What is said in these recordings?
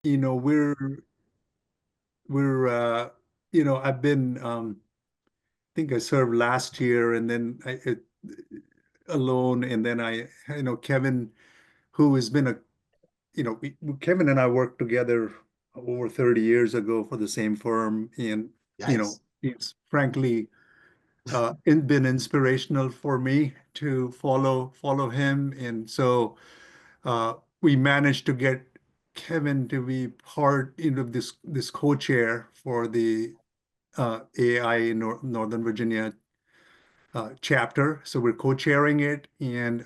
you know, we're I've been I think I served last year and then alone, and then Kevin, who has been Kevin and I worked together over 30 years ago for the same firm, and Yikes. he's frankly been inspirational for me to follow him. And so we managed to get Kevin to be part this co-chair for the AI Northern Virginia chapter. So we're co-chairing it. And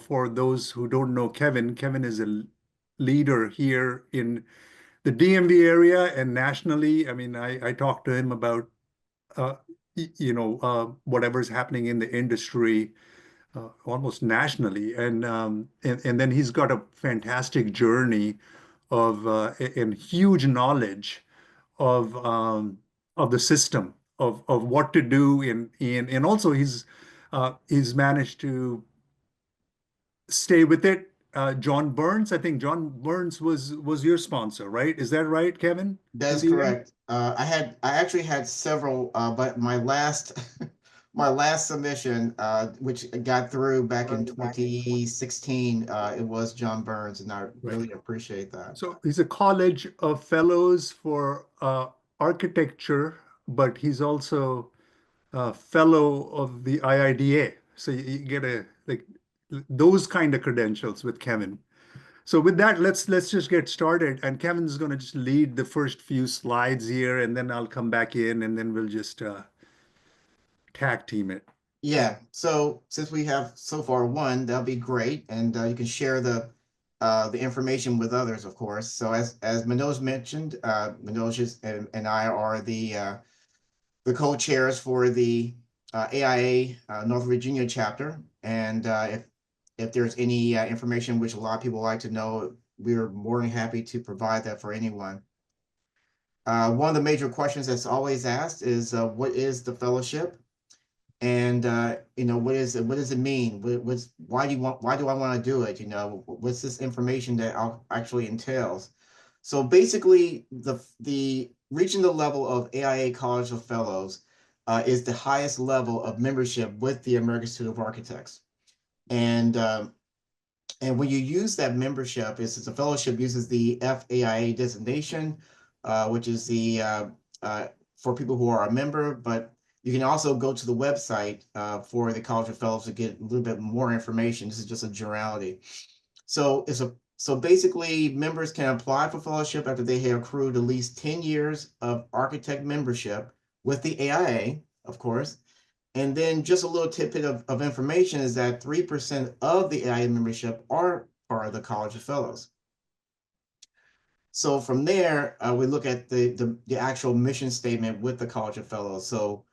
for those who don't know Kevin, Kevin is a leader here in the DMV area and nationally. I mean, I talked to him about uh, whatever's happening in the industry almost nationally. And then he's got a fantastic journey and huge knowledge of the system of what to do and also he's managed to stay with it. John Burns, I think John Burns was your sponsor, right? Is that right, Kevin? That In is the end? correct. I actually had several, but my last my last submission, which got through back in 2016, it was John Burns, and I Right. really appreciate that. So he's a college of fellows for architecture, but he's also a fellow of the IIDA. So you get those kind of credentials with Kevin. So with that, let's just get started. And Kevin's going to just lead the first few slides here, and then I'll come back in, and then we'll just tag team it. Yeah. So since we have so far one, that'll be great, and you can share the information with others, of course. So as Manoj mentioned, Manoj and I are the co-chairs for the AIA North Virginia chapter. And if there's any information which a lot of people like to know, we're more than happy to provide that for anyone. One of the major questions that's always asked is, what is the fellowship? And what does it mean? Why do I want to do it? What's this information that actually entails? So basically, the reaching the level of AIA College of Fellows is the highest level of membership with the American Institute of Architects. And and when you use that membership, it's the fellowship uses the FAIA designation, which is the for people who are a member, but you can also go to the website for the College of Fellows to get a little bit more information. This is just a generality. So basically, members can apply for fellowship after they have accrued at least 10 years of architect membership with the AIA, of course. And then just a little tidbit of information is that 3% of the AIA membership are part of the College of Fellows. So from there, we look at the actual mission statement with the College of Fellows. So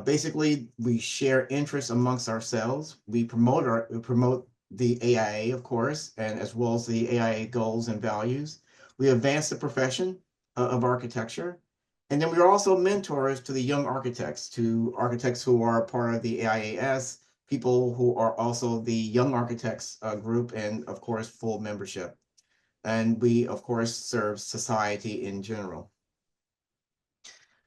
basically, we share interests amongst ourselves. We promote the AIA, of course, and as well as the AIA goals and values. We advance the profession of architecture. And then we are also mentors to the young architects, to architects who are part of the AIAS, people who are also the young architects group, and of course, full membership. And we, of course, serve society in general.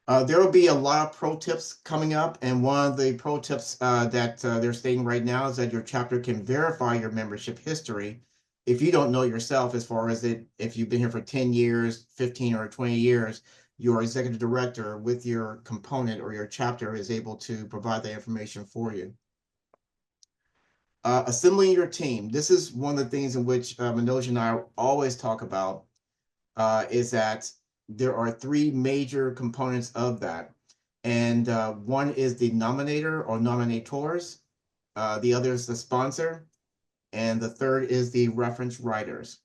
There will be a lot of pro tips coming up, and one of the pro tips that they're stating right now is that your chapter can verify your membership history if you don't know yourself, as far as if you've been here for 10 years, 15 or 20 years, your executive director with your component or your chapter is able to provide that information for you. Assembling your team. This is one of the things in which Manoj and I always talk about, is that there are three major components of that. And one is the nominator or nominators, the other is the sponsor, and the third is the reference writers.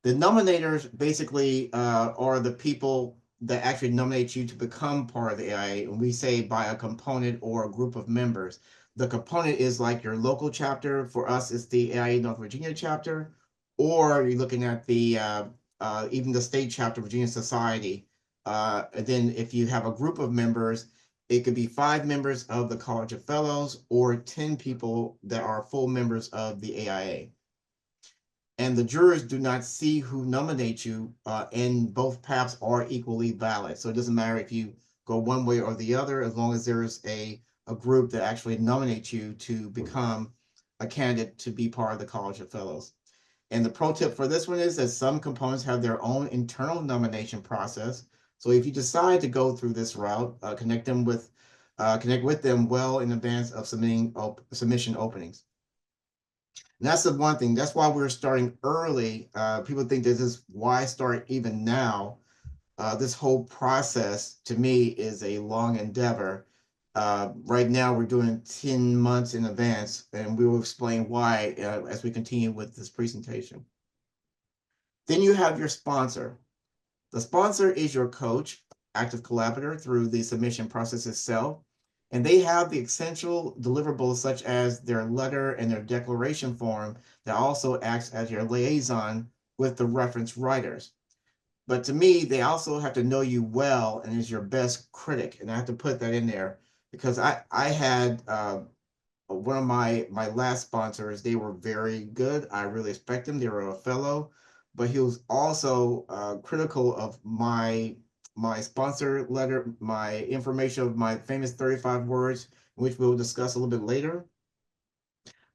The nominators basically are the people that actually nominate you to become part of the AIA, and we say by a component or a group of members. The component is like your local chapter. For us, it's the AIA North Virginia chapter, or you're looking at the even the state chapter, Virginia Society. And then if you have a group of members, it could be 5 members of the College of Fellows or 10 people that are full members of the AIA. and the jurors do not see who nominates you, and both paths are equally valid. So it doesn't matter if you go one way or the other, as long as there's a group that actually nominates you to become a candidate to be part of the College of Fellows. And the pro tip for this one is that some components have their own internal nomination process. So if you decide to go through this route, connect with them well in advance of submission openings. And that's the one thing. That's why we're starting early. People think this is why start even now. This whole process to me is a long endeavor. Right now, we're doing 10 months in advance, and we will explain why as we continue with this presentation. Then you have your sponsor. The sponsor is your coach, active collaborator through the submission process itself, and they have the essential deliverables such as their letter and their declaration form that also acts as your liaison with the reference writers. But to me, they also have to know you well and is your best critic. And I have to put that in there because I had one of my last sponsors. They were very good. I really respect them. They were a fellow, but he was also critical of my sponsor letter, my information of my famous 35 words, which we'll discuss a little bit later.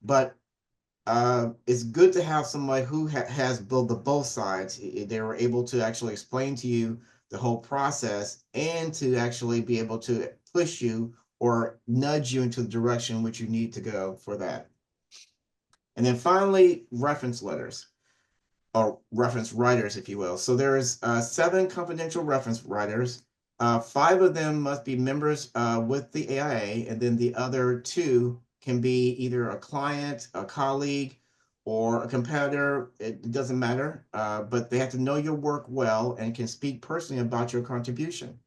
But it's good to have somebody who has both sides. They were able to actually explain to you the whole process and to actually be able to push you or nudge you into the direction which you need to go for that. And then finally, reference letters or reference writers, if you will. So there's 7 confidential reference writers. 5 of them must be members with the AIA, and then the other 2 can be either a client, a colleague, or a competitor. It doesn't matter, but they have to know your work well and can speak personally about your contribution.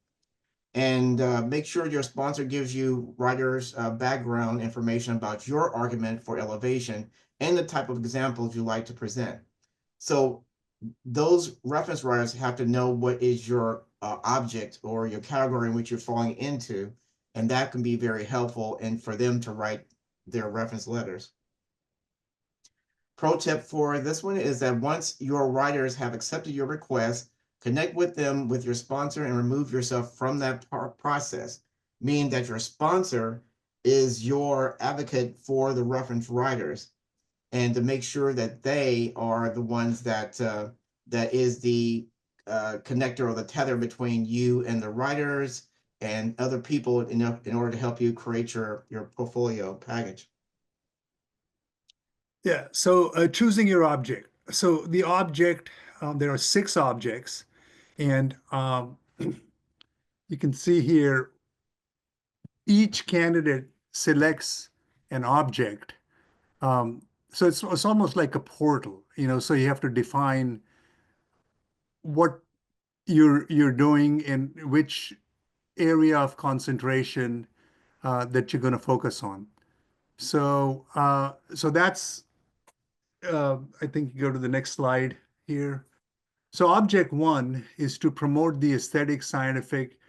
And make sure your sponsor gives you writers' background information about your argument for elevation and the type of examples you like to present. So those reference writers have to know what is your object or your category in which you're falling into, and that can be very helpful and for them to write their reference letters. Pro tip for this one is that once your writers have accepted your request, connect with them with your sponsor and remove yourself from that process, meaning that your sponsor is your advocate for the reference writers and to make sure that they are the ones that that is the connector or the tether between you and the writers and other people in order to help you create your portfolio package. Yeah, so choosing your object. So the object, there are 6 objects, and you can see here each candidate selects an object. Um, so it's almost like a portal, so you have to define what you're doing and which area of concentration that you're going to focus on. So that's I think you go to the next slide here. So object 1 is to promote the aesthetic, scientific,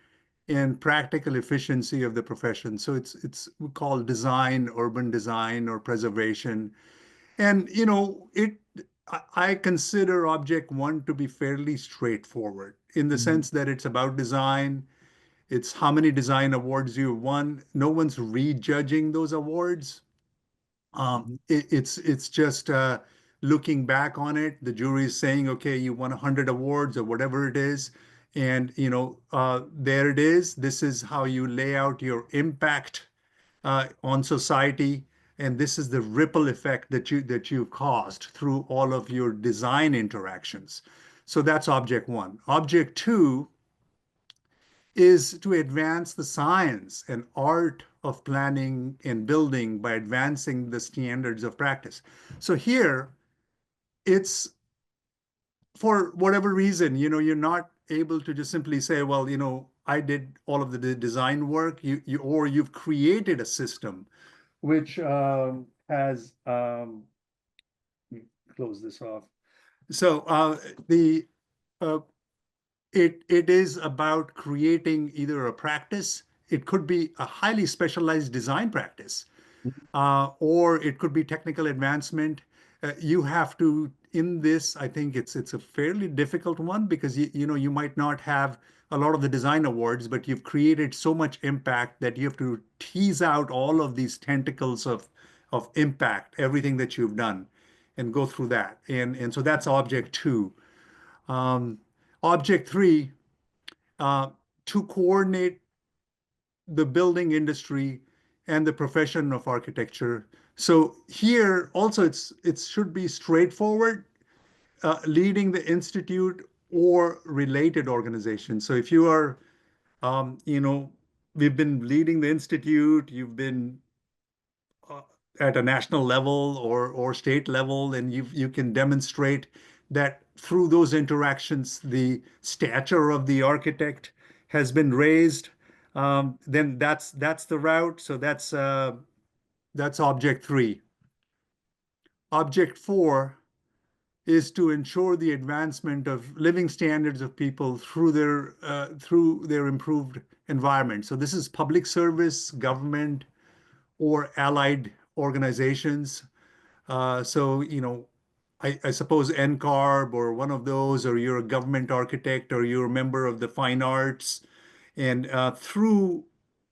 and practical efficiency of the profession. So it's we call design, urban design, or preservation. And I consider object 1 to be fairly straightforward in the Mhm. sense that it's about design. It's how many design awards you won. No one's rejudging those awards. Mhm. It's just looking back on it. The jury is saying, okay, you won 100 awards or whatever it is, and there it is. This is how you lay out your impact on society, and this is the ripple effect that you've caused through all of your design interactions. So that's object 1. Object 2 is to advance the science and art of planning and building by advancing the standards of practice. So here, it's for whatever reason, you're not able to just simply say, well, I did all of the design work, or you've created a system which has close this off. So the uh, it is about creating either a practice. It could be a highly specialized design practice, or it could be technical advancement. You have to in this, I think it's a fairly difficult one because you might not have a lot of the design awards, but you've created so much impact that you have to tease out all of these tentacles of impact, everything that you've done, and go through that. And so that's object two. Um, Object three, uh, to coordinate the building industry and the profession of architecture. So here also it should be straightforward, leading the institute or related organizations. So if you are, you know, we've been leading the institute, you've been uh, at a national level or state level, and you can demonstrate that through those interactions, the stature of the architect has been raised. Then that's the route. So that's object three. Object four is to ensure the advancement of living standards of people through their improved environment. So this is public service, government, or allied organizations. So, I suppose NCARB or one of those, or you're a government architect, or you're a member of the fine arts, and through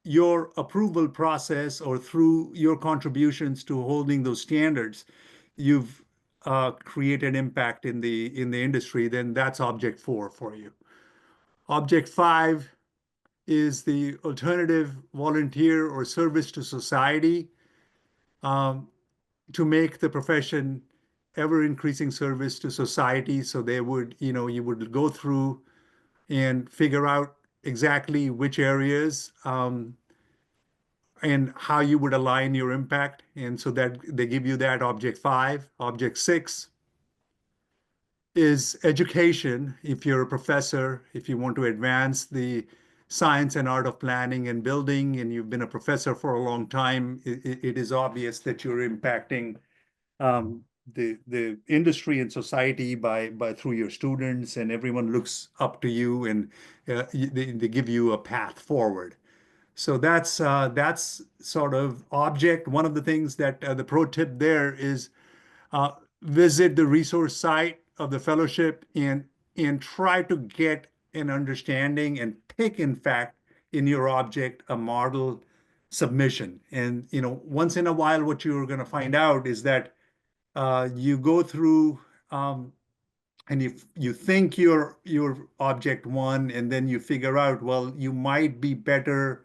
your approval process or through your contributions to holding those standards, you've created impact in the industry. Then that's object four for you. Object five is the alternative volunteer or service to society, um, to make the profession ever increasing service to society. So they would, you would go through and figure out exactly which areas, and how you would align your impact. And so that they give you that object five. Object six is education. If you're a professor, if you want to advance the science and art of planning and building, and you've been a professor for a long time, it is obvious that you're impacting um, the industry and society by through your students, and everyone looks up to you, and they give you a path forward. So that's sort of object. One of the things that the pro tip there is, uh, visit the resource site of the fellowship and try to get an understanding and pick, in fact, in your object a model submission. And once in a while, what you're going to find out is that you go through, and you think your object one, and then you figure out, well, you might be better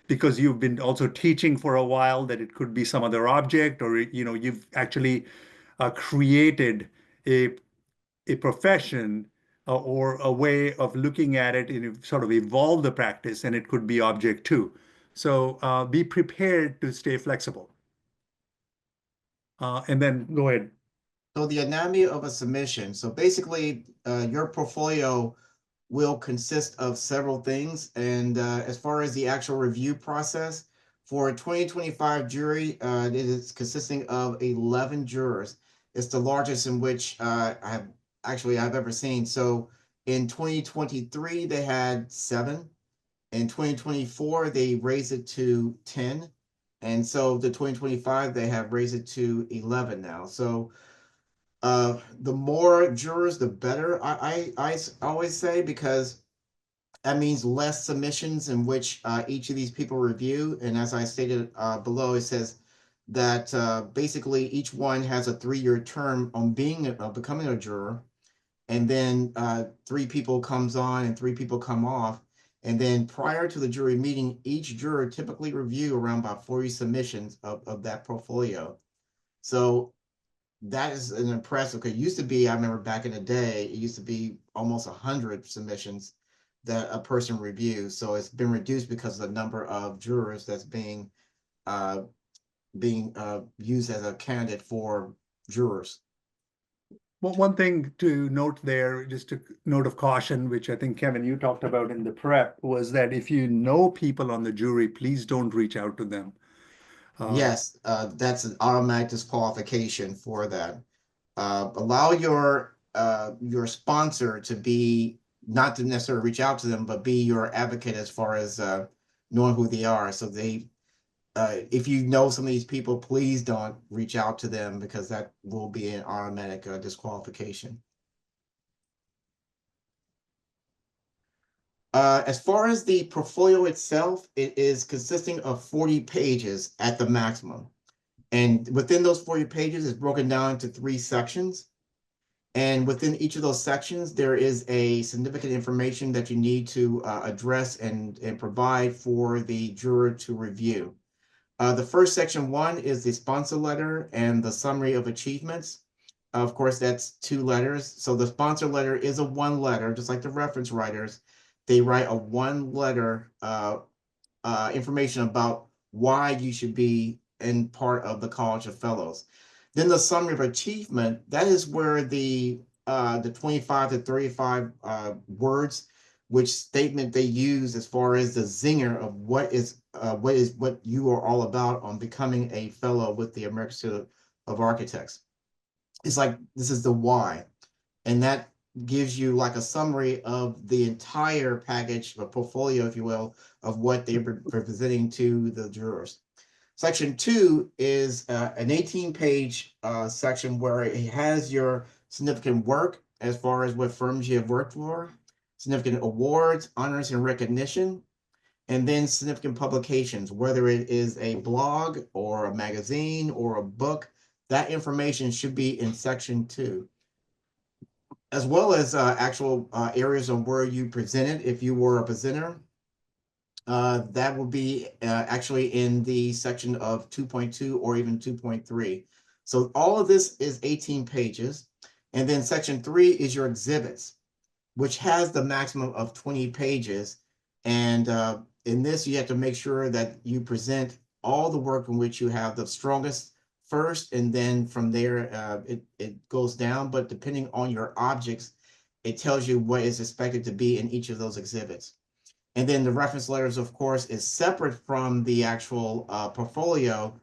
because you've been also teaching for a while, that it could be some other object, or you've actually created a a profession, or a way of looking at it, and sort of evolve the practice, and it could be object two. So be prepared to stay flexible. And then go ahead. So the anatomy of a submission. So basically, your portfolio will consist of several things. And as far as the actual review process for a 2025 jury, it is consisting of 11 jurors. It's the largest in which I've ever seen. So in 2023, they had 7. In 2024, they raised it to 10. And so the 2025, they have raised it to 11 now. So the more jurors, the better. I always say, because that means less submissions in which each of these people review. And as I stated below, it says that basically each one has a 3-year term on becoming a juror, and then 3 people comes on and 3 people come off. And then prior to the jury meeting, each juror typically review around about 40 submissions of that portfolio. So that is an impressive, because it used to be, I remember back in the day, it used to be almost 100 submissions that a person reviews. So it's been reduced because of the number of jurors that's uh, being used as a candidate for jurors. Well, one thing to note there, just a note of caution, which I think, Kevin, you talked about in the prep, was that if you know people on the jury, please don't reach out to them. Yes, that's an automatic disqualification for that. Allow your sponsor to be, not to necessarily reach out to them, but be your advocate as far as knowing who they are. So if you know some of these people, please don't reach out to them because that will be an automatic disqualification. As far as the portfolio itself, it is consisting of 40 pages at the maximum. And within those 40 pages is broken down into 3 sections. And within each of those sections, there is a significant information that you need to address and provide for the juror to review. The first section 1 is the sponsor letter and the summary of achievements. Of course, that's 2 letters. So the sponsor letter is a 1 letter, just like the reference writers. They write a 1 letter information about why you should be in part of the College of Fellows. Then the summary of achievement, that is where the 25 to 35 words, which statement they use as far as the zinger of what you are all about on becoming a fellow with the American Institute of Architects. It's like this is the why, and that gives you like a summary of the entire package, a portfolio, if you will, of what they're presenting to the jurors. Section 2 is an 18-page section where it has your significant work as far as what firms you have worked for, significant awards, honors, and recognition, and then significant publications, whether it is a blog or a magazine or a book. That information should be in section 2, as well as actual areas of where you presented if you were a presenter. That will be actually in the section of 2.2 or even 2.3. So all of this is 18 pages. And then section 3 is your exhibits, which has the maximum of 20 pages. And in this, you have to make sure that you present all the work in which you have the strongest first, and then from there, it goes down. But depending on your objects, it tells you what is expected to be in each of those exhibits. And then the reference letters, of course, is separate from the actual portfolio,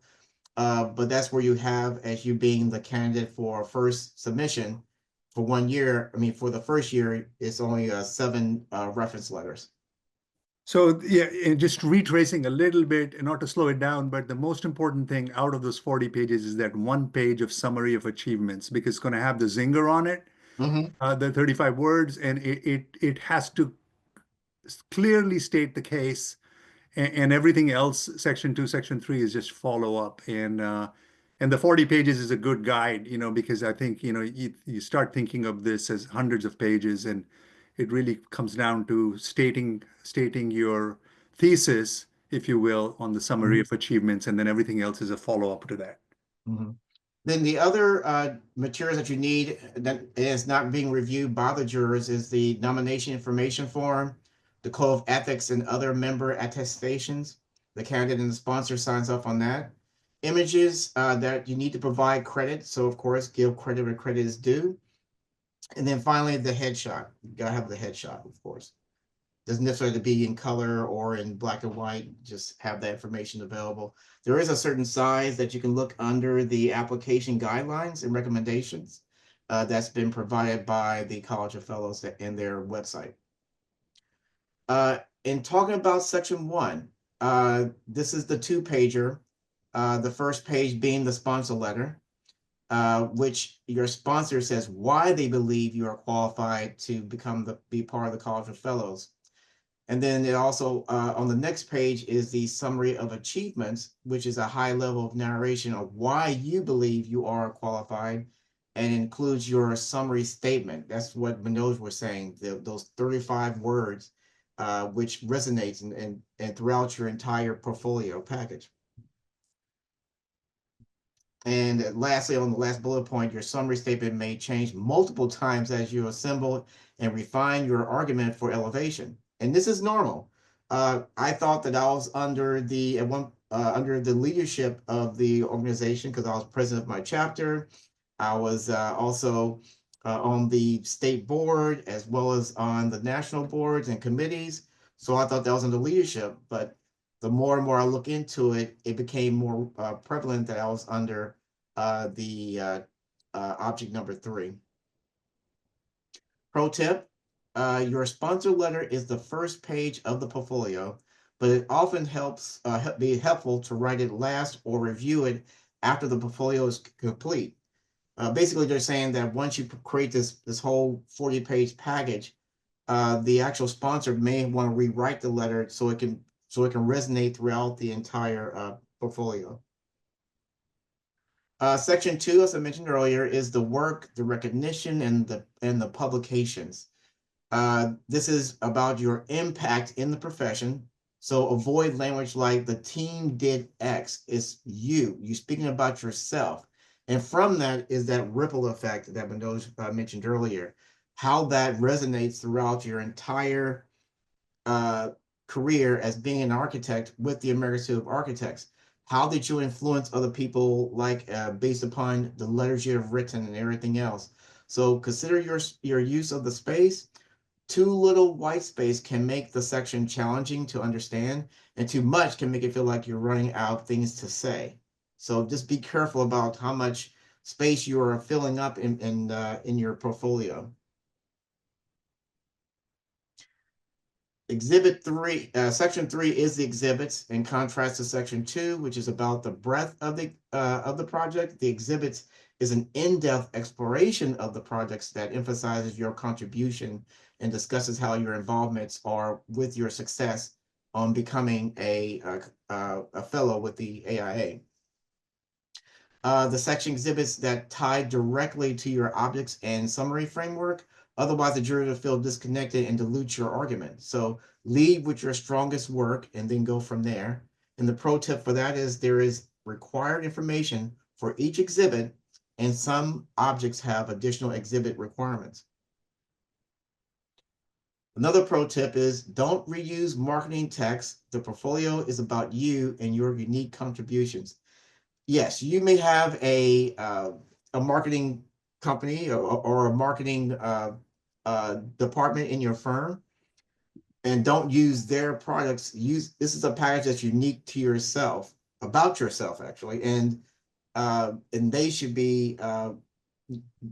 but that's where you have as you being the candidate for first submission for 1 year. I mean, for the first year, it's only 7 reference letters. So yeah, and just retracing a little bit, and not to slow it down, but the most important thing out of those 40 pages is that 1 page of summary of achievements, because it's going to have the zinger on it, Mm-hmm. the 35 words, and it has to clearly state the case, and everything else, section 2, section 3 is just follow up. And the 40 pages is a good guide, because I think, you start thinking of this as hundreds of pages, and it really comes down to stating your thesis, if you will, on the summary of achievements, and then everything else is a follow-up to that. Mm-hmm. Then the other materials that you need that is not being reviewed by the jurors is the nomination information form, the code of ethics and other member attestations. The candidate and the sponsor signs off on that. Images that you need to provide credit. So of course, give credit where credit is due. And then finally, the headshot. You gotta have the headshot, of course. Doesn't necessarily have to be in color or in black and white, just have that information available. There is a certain size that you can look under the application guidelines and recommendations that's been provided by the College of Fellows in their website. In talking about section 1, this is the 2-pager, the first page being the sponsor letter, which your sponsor says why they believe you are qualified to be part of the College of Fellows. And then it also, on the next page is the summary of achievements, which is a high level of narration of why you believe you are qualified, and includes your summary statement. That's what Manoj was saying, those 35 words, which resonates and throughout your entire portfolio package. And lastly, on the last bullet point, your summary statement may change multiple times as you assemble and refine your argument for elevation. And this is normal. I thought that I was under the leadership of the organization because I was president of my chapter. I was also on the state board as well as on the national boards and committees. So I thought that was under leadership, but the more and more I look into it, it became more prevalent that I was under the object number 3. Pro tip, your sponsor letter is the first page of the portfolio, but it often helps be helpful to write it last or review it after the portfolio is complete. Basically, they're saying that once you create this whole 40-page package, the actual sponsor may want to rewrite the letter so it can resonate throughout the entire portfolio. Section 2, as I mentioned earlier, is the work, the recognition, and the publications. This is about your impact in the profession. So avoid language like the team did X. It's you speaking about yourself. And from that is that ripple effect that Manoj mentioned earlier, how that resonates throughout your entire uh, career as being an architect with the American Institute of Architects. How did you influence other people, like based upon the letters you have written and everything else? So consider your use of the space. Too little white space can make the section challenging to understand, and too much can make it feel like you're running out of things to say. So just be careful about how much space you are filling up in your portfolio. Exhibit 3, Section 3 is the exhibits, in contrast to Section 2, which is about the breadth of the project. The exhibits is an in-depth exploration of the projects that emphasizes your contribution and discusses how your involvements are with your success on becoming a fellow with the AIA. The section exhibits that tie directly to your objects and summary framework. Otherwise, the jury will feel disconnected and dilute your argument. So lead with your strongest work and then go from there. And the pro tip for that is there is required information for each exhibit, and some objects have additional exhibit requirements. Another pro tip is don't reuse marketing text. The portfolio is about you and your unique contributions. Yes, you may have a marketing company or a marketing department in your firm, and don't use their products. Use This is a package that's unique to yourself, about yourself actually, and they should be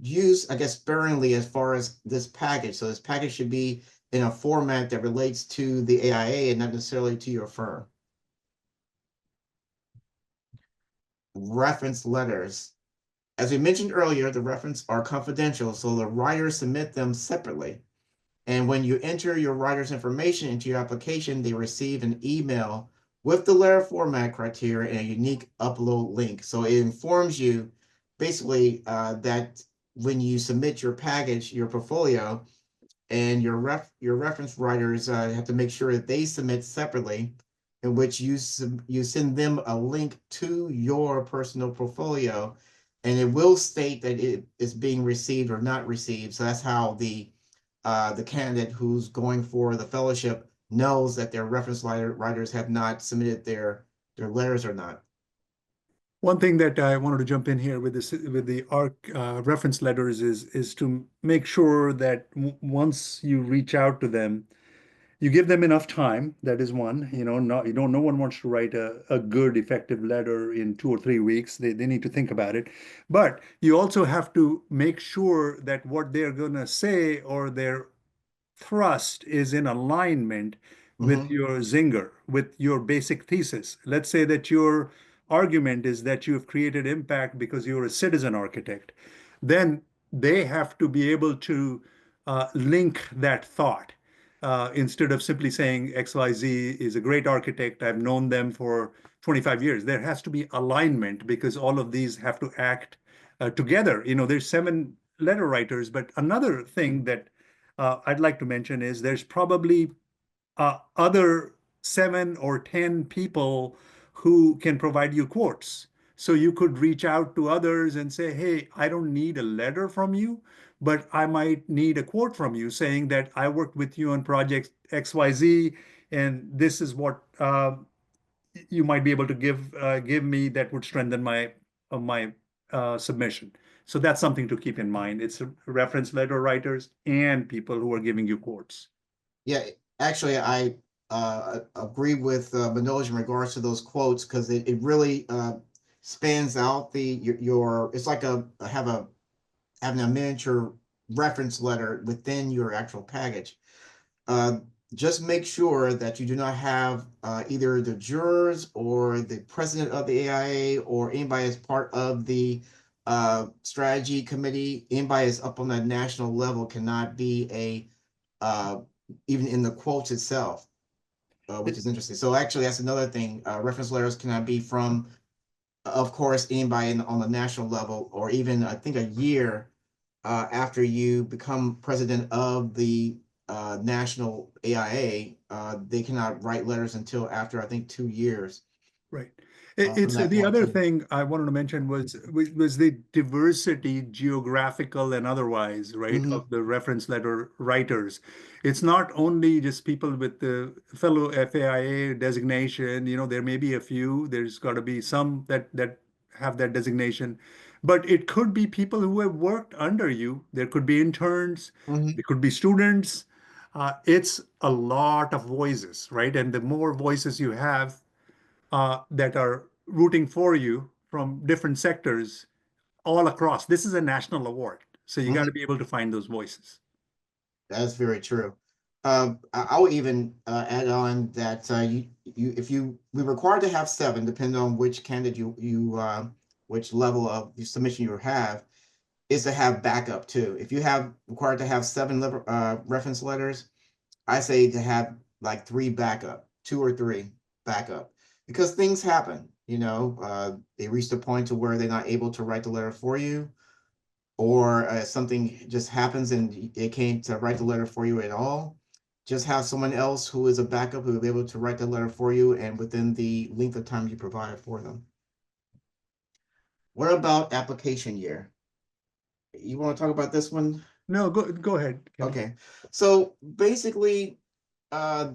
used, I guess, sparingly as far as this package. So this package should be in a format that relates to the AIA and not necessarily to your firm. Reference letters. As we mentioned earlier, the references are confidential, so the writers submit them separately. And when you enter your writer's information into your application, they receive an email with the letter format criteria and a unique upload link. So it informs you basically that when you submit your package, your portfolio, and your reference writers have to make sure that they submit separately, in which you send them a link to your personal portfolio, and it will state that it is being received or not received. So that's how the candidate who's going for the fellowship knows that their reference writers have not submitted their letters or not. One thing that I wanted to jump in here with the ARC reference letters is to make sure that once you reach out to them, you give them enough time. That is one. No one wants to write a good, effective letter in 2 or 3 weeks. They need to think about it. But you also have to make sure that what they're going to say or their thrust is in alignment with Mhm. your zinger, with your basic thesis. Let's say that your argument is that you've created impact because you're a citizen architect. Then they have to be able to link that thought. Instead of simply saying XYZ is a great architect, I've known them for 25 years. There has to be alignment because all of these have to act together. There's 7 letter writers, but another thing that I'd like to mention is there's probably other 7 or 10 people who can provide you quotes. So you could reach out to others and say, hey, I don't need a letter from you, but I might need a quote from you saying that I worked with you on project XYZ, and this is what you might be able to give me that would strengthen my submission. So that's something to keep in mind. It's reference letter writers and people who are giving you quotes. Yeah, actually, I agree with Manoj in regards to those quotes, because it really spans out your it's like having a miniature reference letter within your actual package. Uh, just make sure that you do not have either the jurors or the president of the AIA or anybody as part of the strategy committee. Anybody that's up on that national level cannot be a even in the quotes itself, which It- is interesting. So actually, that's another thing. Reference letters cannot be from, of course, anybody on the national level, or even I think a year after you become president of the national AIA, they cannot write letters until after I think 2 years Right. from It's that the point other too. thing I wanted to mention was the diversity, geographical and otherwise, right, Hmm. of the reference letter writers. It's not only just people with the fellow FAIA designation. There may be a few. There's got to be some that have that designation, but it could be people who have worked under you. There could be interns. Hmm. There could be students. It's a lot of voices, right? And the more voices you have that are rooting for you from different sectors all across. This is a national award, so you got to Hmm. be able to find those voices. That's very true. I will even add on that you if you we're required to have seven, depending on which candidate which level of submission you have, is to have backup too. If you have required to have seven reference letters, I say to have like three backup, two or three backup, because things happen. They reach the point to where they're not able to write the letter for you, or something just happens and they can't write the letter for you at all. Just have someone else who is a backup who will be able to write the letter for you and within the length of time you provide for them. What about application year? You want to talk about this one? No, go ahead, Kevin. Okay. So basically, uh,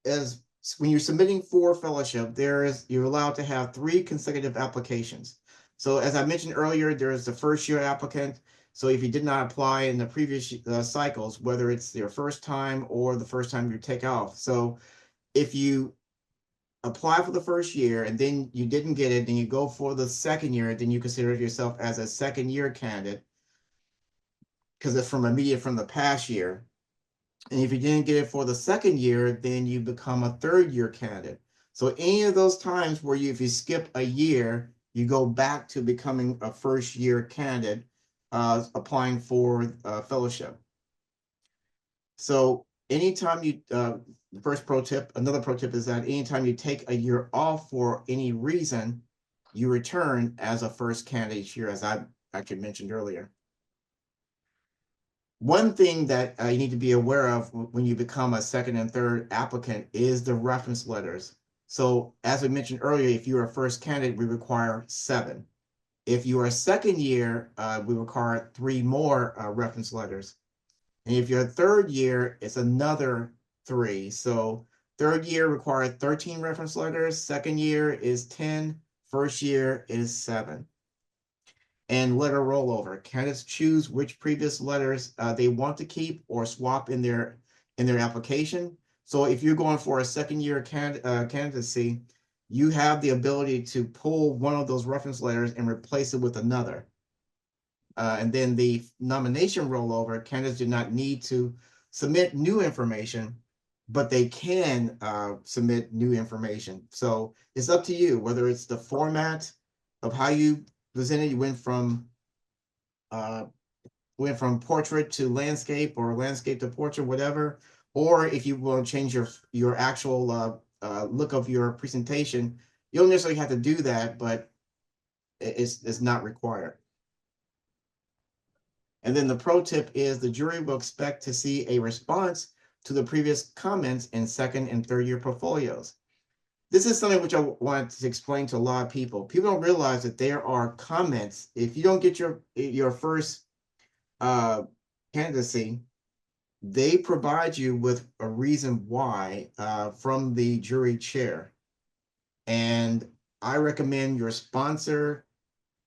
as when you're submitting for fellowship, you're allowed to have three consecutive applications. So as I mentioned earlier, there is the first year applicant. So if you did not apply in the previous cycles, whether it's your first time or the first time you take off. So if you apply for the first year and then you didn't get it, then you go for the second year, then you consider yourself as a second year candidate because it's from immediate from the past year. And if you didn't get it for the second year, then you become a third year candidate. So any of those times where if you skip a year, you go back to becoming a first year candidate, applying for fellowship. So anytime the first pro tip, another pro tip is that anytime you take a year off for any reason, you return as a first candidate each year, as I actually mentioned earlier. One thing that you need to be aware of when you become a second and third applicant is the reference letters. So as we mentioned earlier, if you're a first candidate, we require seven. If you are a second year, we require three more reference letters. And if you're a third year, it's another three. So third year requires 13 reference letters. Second year is 10. First year is 7. And letter rollover. Candidates choose which previous letters they want to keep or swap in their application. So if you're going for a second year candidacy, you have the ability to pull one of those reference letters and replace it with another. And then the nomination rollover, candidates do not need to submit new information, but they can submit new information. So it's up to you whether it's the format of how you presented. You uh, went from portrait to landscape or landscape to portrait, whatever. Or if you want to change your actual look of your presentation, you don't necessarily have to do that, but it's not required. And then the pro tip is the jury will expect to see a response to the previous comments in second and third year portfolios. This is something which I wanted to explain to a lot of people. People don't realize that there are comments. If you don't get your first uh, candidacy, they provide you with a reason why from the jury chair. And I recommend your sponsor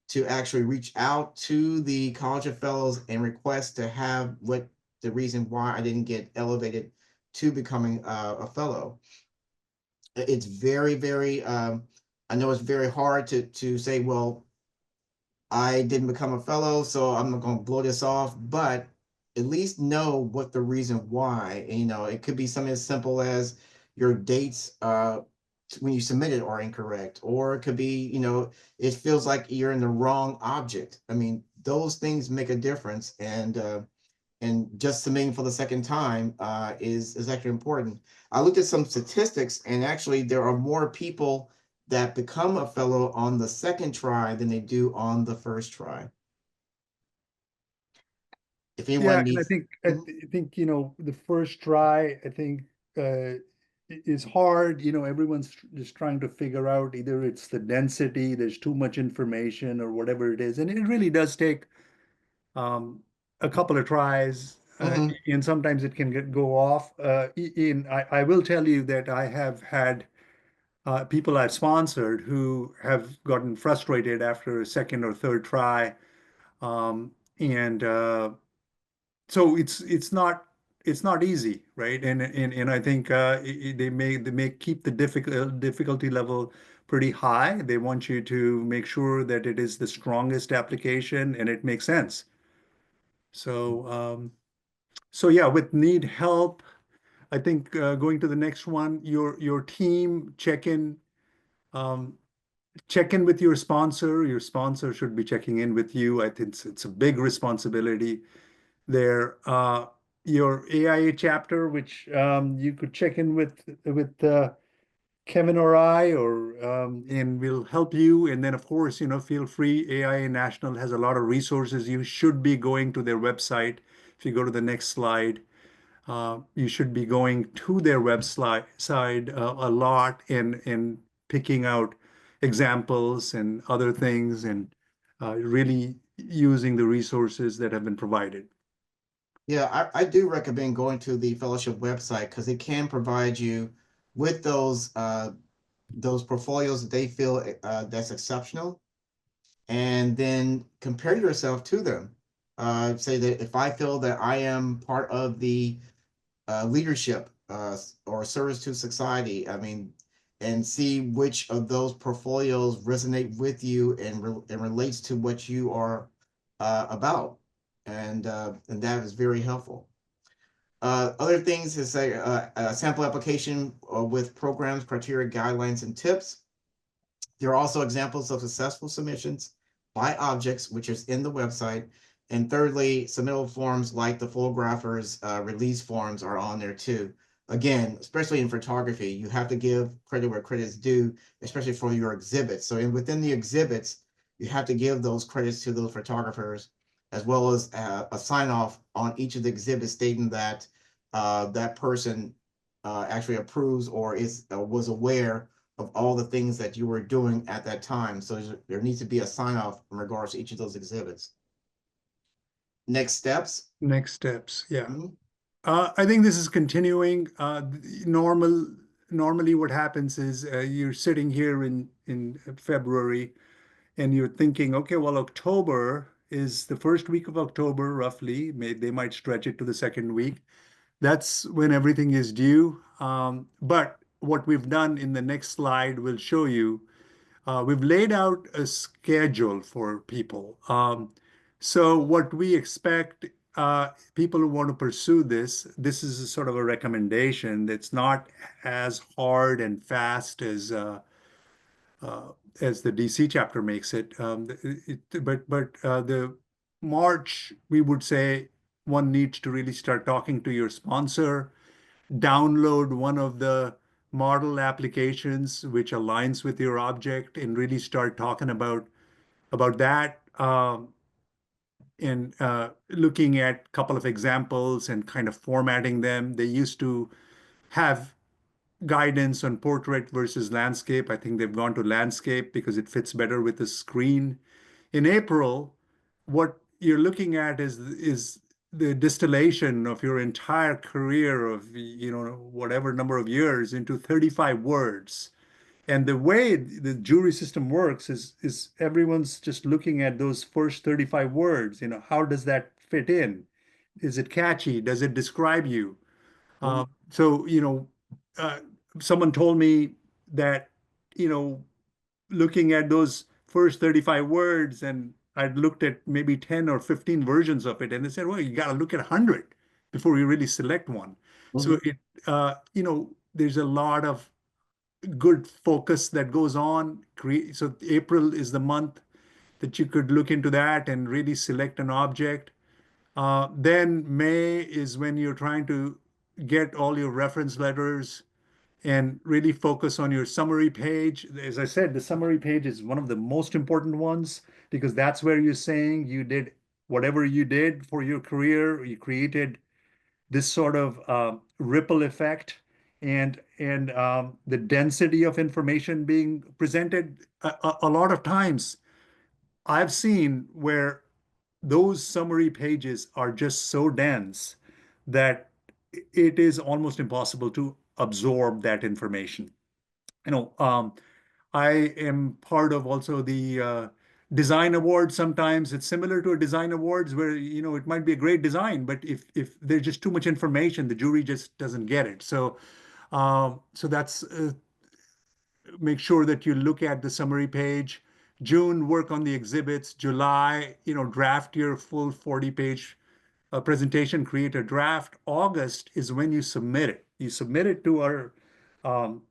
to actually reach out to the College of Fellows and request to have what the reason why I didn't get elevated to becoming a fellow. It's very, very, I know it's very hard to say, well, I didn't become a fellow, so I'm not going to blow this off. But at least know what the reason why. And, it could be something as simple as your dates when you submit it are incorrect, or it could be, it feels like you're in the wrong object. I mean, those things make a difference, and just submitting for the second time is actually important. I looked at some statistics, and actually there are more people that become a fellow on the second try than they do on the first try. If Yeah, anyone and I needs, think I, Mhm, th- I think the first try I think is hard. Everyone's just trying to figure out either it's the density, there's too much information, or whatever it is, and it really does take um, a couple of tries, mhm, and sometimes it can go off. I will tell you that I have had people I've sponsored who have gotten frustrated after a second or third try, and so it's not easy, right? And I think they may keep the difficulty level pretty high. They want you to make sure that it is the strongest application and it makes sense. So yeah, with need help, I think going to the next one, your team um, check in with your sponsor. Your sponsor should be checking in with you. I think it's a big responsibility there. Your AIA chapter, which you could check in with Kevin or I, and we'll help you. And then, of course, feel free. AIA National has a lot of resources. You should be going to their website. If you go to the next slide, you should be going to their website side a lot and picking out examples and other things and really using the resources that have been provided. yeah, I do recommend going to the fellowship website because it can provide you with those portfolios that they feel that's exceptional, and then compare yourself to them. Say that if I feel that I am part of the leadership or service to society, I mean, and see which of those portfolios resonate with you and relates to what you are about, and that is very helpful. Other things is a sample application with programs, criteria, guidelines, and tips. There are also examples of successful submissions by objects, which is in the website. And thirdly, submittal forms like the photographers' release forms are on there too. Again, especially in photography, you have to give credit where credit is due, especially for your exhibits. So within the exhibits, you have to give those credits to those photographers, as well as a sign off on each of the exhibits stating that that person actually approves or is was aware of all the things that you were doing at that time. So there needs to be a sign off in regards to each of those exhibits. Next steps. Next steps, yeah. Mhm. I think this is continuing. Normally, what happens is you're sitting here in February, and you're thinking, okay, well, October is the first week of October, roughly. They might stretch it to the second week. That's when everything is due. But what we've done in the next slide will show you we've laid out a schedule for people. So what we expect people who want to pursue this is a sort of a recommendation that's not as hard and fast uh, as the DC chapter makes it. But the March, we would say one needs to really start talking to your sponsor, download one of the model applications which aligns with your object and really start talking about that and looking at a couple of examples and kind of formatting them. They used to have guidance on portrait versus landscape. I think they've gone to landscape because it fits better with the screen. In April, what you're looking at is the distillation of your entire career of whatever number of years into 35 words. And the way the jury system works is everyone's just looking at those first 35 words. How does that fit in? Is it catchy? Does it describe you? Mhm. So, uh, someone told me that, you know, looking at those first 35 words and I'd looked at maybe 10 or 15 versions of it, and they said, well, you got to look at 100 before you really select one. So Mhm. there's a lot of good focus that goes on. So April is the month that you could look into that and really select an object. Then May is when you're trying to get all your reference letters and really focus on your summary page. As I said, the summary page is one of the most important ones because that's where you're saying you did whatever you did for your career. You created this sort of ripple effect and the density of information being presented. A lot of times I've seen where those summary pages are just so dense that it is almost impossible to absorb that information. You know, I am part of also the design awards. Sometimes it's similar to a design awards where, it might be a great design, but if there's just too much information, the jury just doesn't get it. So that's make sure that you look at the summary page. June, work on the exhibits. July, draft your full 40-page presentation, create a draft. August is when you submit it. You submit it to um,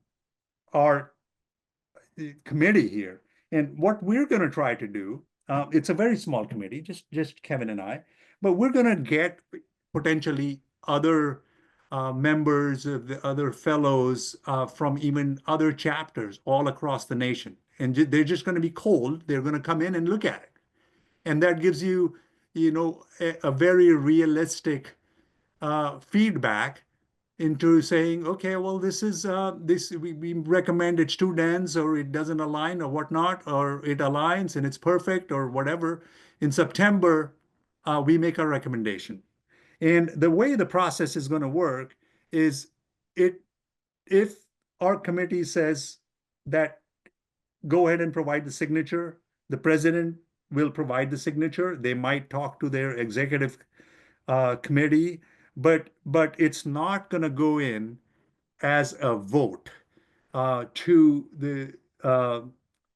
our committee here. And what we're going to try to do, it's a very small committee, just Kevin and I, but we're going to get potentially other members of the other fellows from even other chapters all across the nation. And they're just going to be cold. They're going to come in and look at it. And that gives you, a very realistic feedback into saying, okay, well, this is this we recommend it's too dense or it doesn't align or whatnot, or it aligns and it's perfect or whatever. In September, we make our recommendation. And the way the process is going to work is it if our committee says that go ahead and provide the signature, the president will provide the signature. They might talk to their executive committee, but it's not going to go in as a vote to the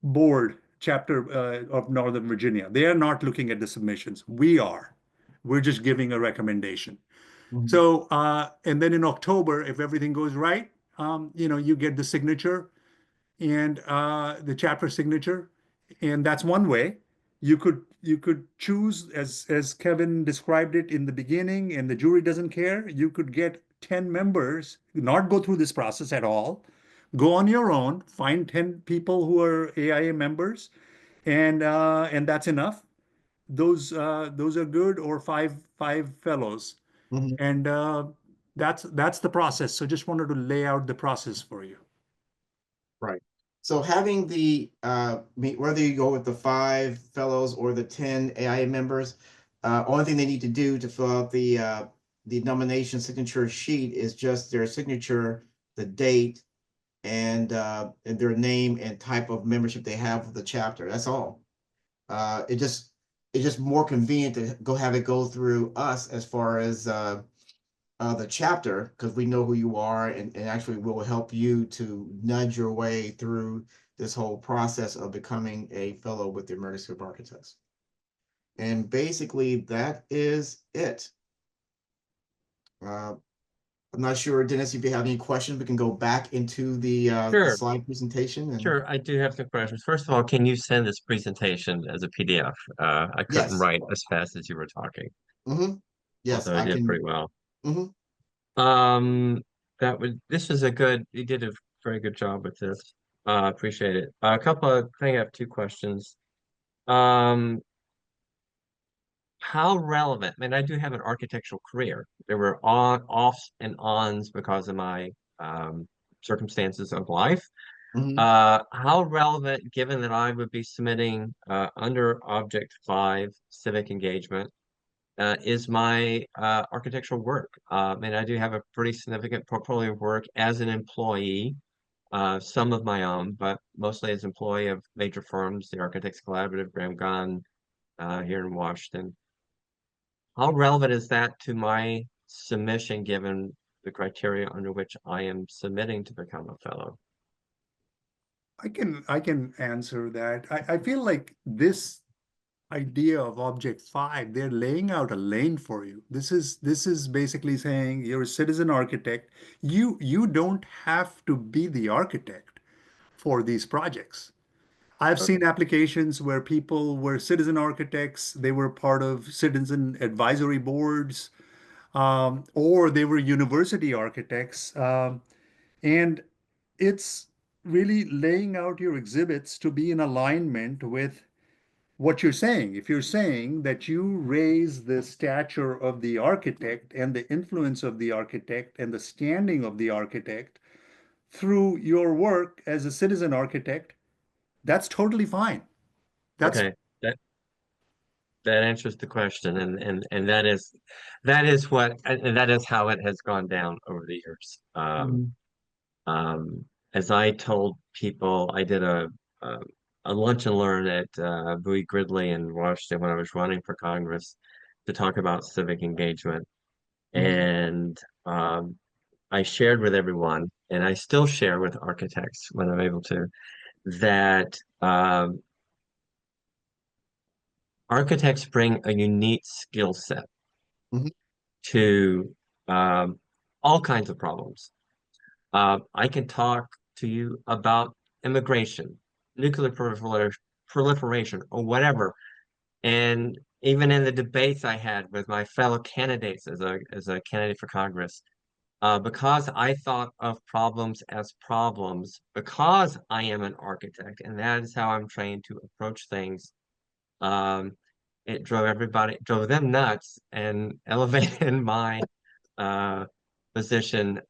board chapter of Northern Virginia. They are not looking at the submissions. We are. We're just giving a recommendation. Mhm. So, and then in October, if everything goes right, you get the signature and the chapter signature, and that's one way. You could choose as Kevin described it in the beginning, and the jury doesn't care. You could get 10 members, not go through this process at all. Go on your own, find 10 people who are AIA members, and that's enough. Those are good, or five fellows, Mhm. and that's the process. So just wanted to lay out the process for you. Right. So having whether you go with the 5 fellows or the 10 AIA members, only thing they need to do to fill out the nomination signature sheet is just their signature, the date, and their name and type of membership they have with the chapter. That's all. It's just more convenient to have it go through us as far as the chapter, because we know who you are, and actually will help you to nudge your way through this whole process of becoming a fellow with the American School of Architects. And basically, that is it. Uh, I'm not sure, Dennis, if you have any questions, we can go back into the Sure, slide presentation. And sure. I do have some questions. First of all, can you send this presentation as a PDF? I couldn't yes, write as fast as you were talking, hmm yes, although I I did can. pretty well. hmm Um, this is you did a very good job with this. Appreciate it. I have 2 questions. Um, how relevant, I mean, I do have an architectural career. There were offs and ons because of my um, circumstances of life. hmm How relevant, given that I would be submitting under Object 5 civic engagement, is my architectural work? And I do have a pretty significant portfolio of work as an employee, some of my own, but mostly as employee of major firms, the Architects Collaborative, Graham Gunn, here in Washington. How relevant is that to my submission, given the criteria under which I am submitting to become a fellow? I can answer that. I feel like this idea of object five. They're laying out a lane for you. This is basically saying you're a citizen architect. You don't have to be the architect for these projects. I've Okay. seen applications where people were citizen architects, they were part of citizen advisory boards, or they were university architects. And it's really laying out your exhibits to be in alignment with what you're saying. If you're saying that you raise the stature of the architect and the influence of the architect and the standing of the architect through your work as a citizen architect, that's totally fine. That's Okay. That answers the question, and that is what and that is how it has gone down over the years. Mhm. Um, as I told people, I did a, a lunch and learn at Bowie Gridley in Washington when I was running for Congress to talk about civic engagement, Mhm. and I shared with everyone, and I still share with architects when I'm able to, that architects bring a unique skill set Mhm. to all kinds of problems. I can talk to you about immigration, nuclear proliferation, or whatever. And even in the debates I had with my fellow candidates as a candidate for Congress, because I thought of problems as problems, because I am an architect, and that is how I'm trained to approach things. Um, it drove them nuts and elevated my uh, position.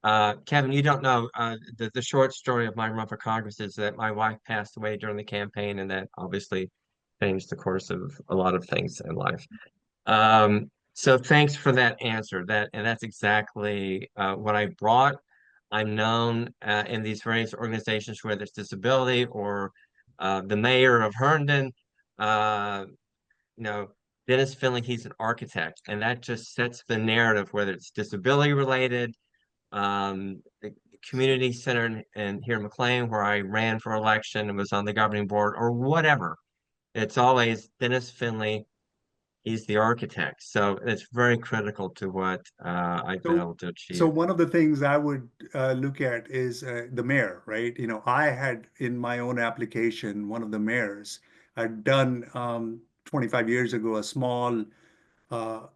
Kevin, you don't know the short story of my run for Congress is that my wife passed away during the campaign, and that obviously changed the course of a lot of things in life. So thanks for that answer. That's exactly what I brought. I'm known in these various organizations, whether it's disability or the mayor of Herndon. Uh, you know, Dennis Finley, he's an architect, and that just sets the narrative, whether it's disability related, the community center in here in McLean, where I ran for election and was on the governing board, or whatever. It's always Dennis Finley, he's the architect. So it's very critical to what I've been So, able to so achieve. one of the things I would look at is the mayor, right? I had in my own application, one of the mayors, I'd done 25 years ago a small uh,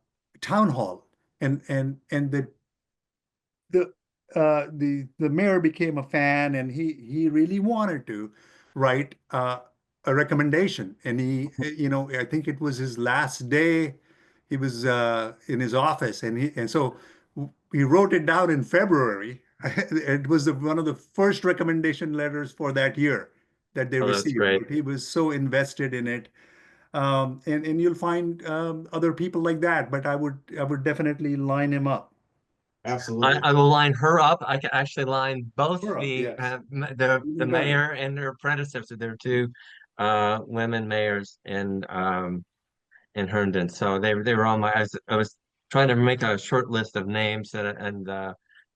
town hall, and the mayor became a fan, and he really wanted to write a recommendation. And I think it was his last day. He was in his office, and so he wrote it down in February. It was one of the first recommendation letters for that year that they Oh, that's received. great. Right? He was so invested in it. And you'll find other people like that, but I would definitely line him up. Absolutely. I will line her up. I can actually line both Sure, the yes. the Even better. mayor and their predecessor. There are two women mayors in Herndon. So they were on my. I was trying to make a short list of names and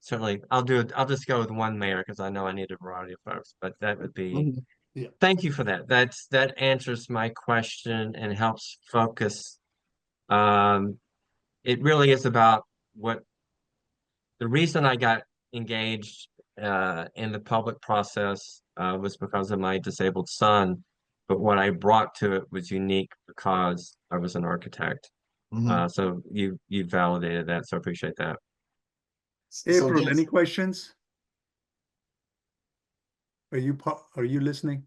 certainly I'll just go with one mayor because I know I need a variety of folks. But that would be. Mhm. Yeah. Thank you for that. That answers my question and helps focus. Um, it really is about what the reason I got engaged in the public process was because of my disabled son, but what I brought to it was unique because I was an architect. Mhm. So you validated that, so I appreciate that. So April, any Dennis, questions? Are you listening?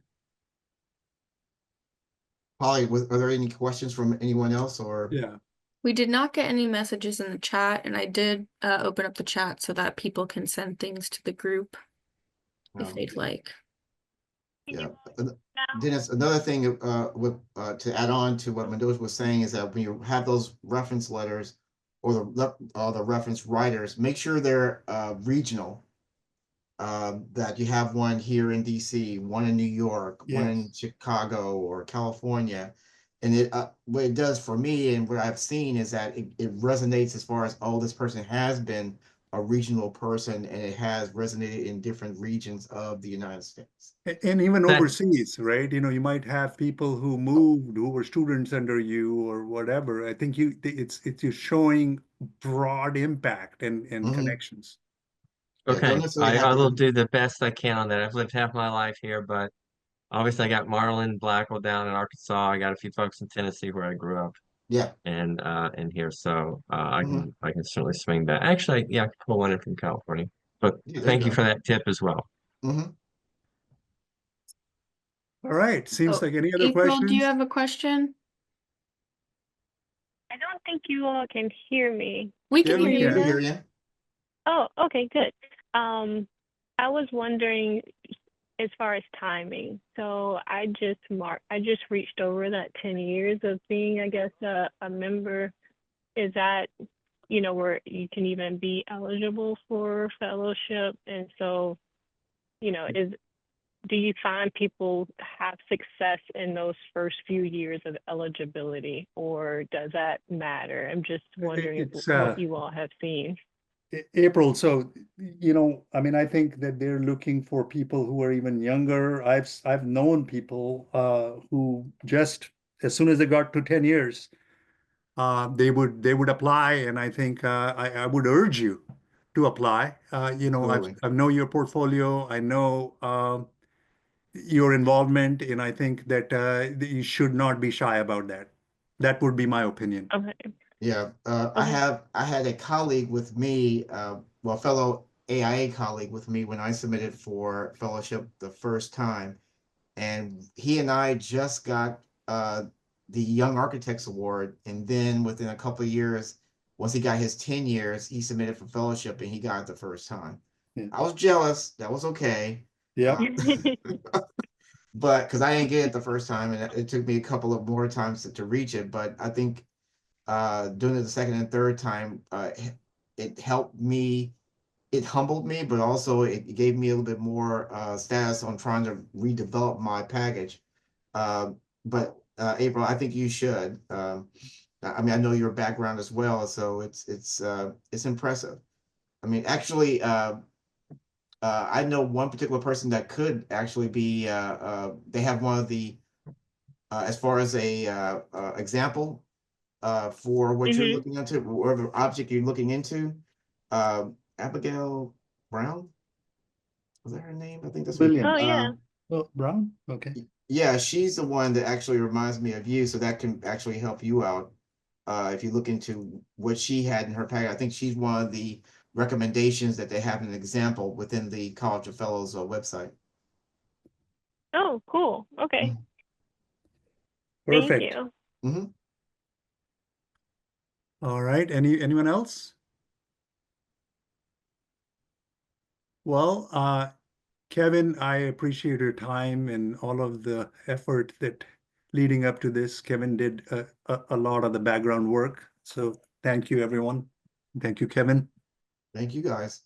Polly, are there any questions from anyone else or? Yeah. We did not get any messages in the chat, and I did open up the chat so that people can send things to the group if No. they'd like. Yeah. Dennis, another thing to add on to what Mendoza was saying is that when you have those reference letters or the reference writers, make sure they're regional. That you have one here in DC, one in New York, one Yes. in Chicago or California. And what it does for me and what I've seen is that it resonates as far as, oh, this person has been a regional person, and it has resonated in different regions of the United States. And even That- overseas, right? You might have people who moved, who were students under you or whatever. I think it's you're showing broad impact and Mhm. connections. Yeah, don't Okay, necessarily have I to will be- do the best I can on that. I've lived half my life here, but obviously I got Marlon Blackwell down in Arkansas. I got a few folks in Tennessee where I grew up, Yeah. and here, so Mhm. I can certainly swing that. Actually, yeah, I can pull one in from California. But Yeah, there you thank you go. for that tip as well. Mhm. All right. Seems Oh, like any other April, do you questions? have a question? I don't think you all can hear me. We can Yeah, we hear you, can. We hear Beth. you. Oh, okay, good. I was wondering as far as timing. So I just reached over that 10 years of being, I guess, a member. Is that, where you can even be eligible for fellowship? And so, do you find people have success in those first few years of eligibility, or does that matter? I'm just wondering It's what you all have seen. April. So, I mean, I think that they're looking for people who are even younger. I've known people who just as soon as they got to 10 years, they would apply, and I think I would urge you to apply. Absolutely. I know your portfolio. I know your involvement, and I think that you should not be shy about that. That would be my opinion. Okay. Yeah, Okay. I had a colleague with me, well, fellow AIA colleague with me when I submitted for fellowship the first time, and he and I just got the Young Architects Award, and then within a couple of years, once he got his 10 years, he submitted for fellowship and he got it the first time. Yeah. I was jealous. That was okay. Yeah. But because I didn't get it the first time, and it took me a couple of more times to reach it, but I think doing it the second and third time, it helped me, it humbled me, but also it gave me a little bit more status on trying to redevelop my package. But April, I think you should. I mean, I know your background as well, so it's impressive. I mean, actually, I know one particular person that could actually be. They have one of the, as far as a example for what you're Mhm. looking into, whatever object you're looking into. Abigail Brown, was that her name? I think that's what. William. Oh yeah. Oh, Brown? Okay. Yeah, she's the one that actually reminds me of you, so that can actually help you out. If you look into what she had in her packet, I think she's one of the recommendations that they have an example within the College of Fellows website. Oh, cool. Okay. Thank Perfect. you. Mm-hmm. All right. Anyone else? Well, Kevin, I appreciate your time and all of the effort that leading up to this. Kevin did a lot of the background work. So thank you, everyone. Thank you, Kevin. Thank you, guys.